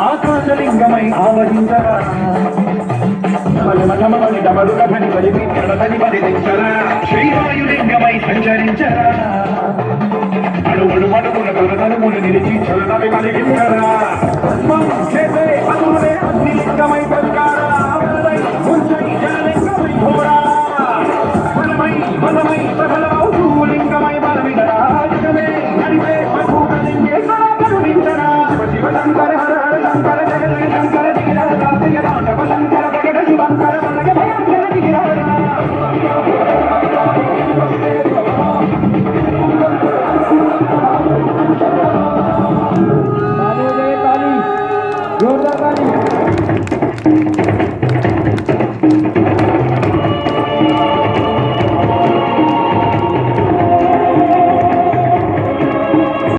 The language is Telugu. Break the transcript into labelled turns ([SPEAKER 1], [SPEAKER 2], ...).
[SPEAKER 1] ఆకాశలింగమై ఆవహించరా మలమలమని డమరుకని బలిపి నడతని బలించరా శ్రీవాయులింగమై సంచరించరా అడుగుడు మడుగుల కలనములు నిలిచి చలనవి కలిగించరా చేసే అదులే అగ్నిలింగమై పలికారా ఉంచై జలలింగమై ఘోరా బలమై బలమై సఫలమౌతూ లింగమై బలమిదరా నడిపే మధుక లింగేశ్వర కరుణించరా శివ శంకర హర హర శంకర జయ జయ శంకర దిగిర కార్తిక తాండవ శంకర ప్రకట శివంకర మనగ భయంకర దిగిర
[SPEAKER 2] जोरदार ताली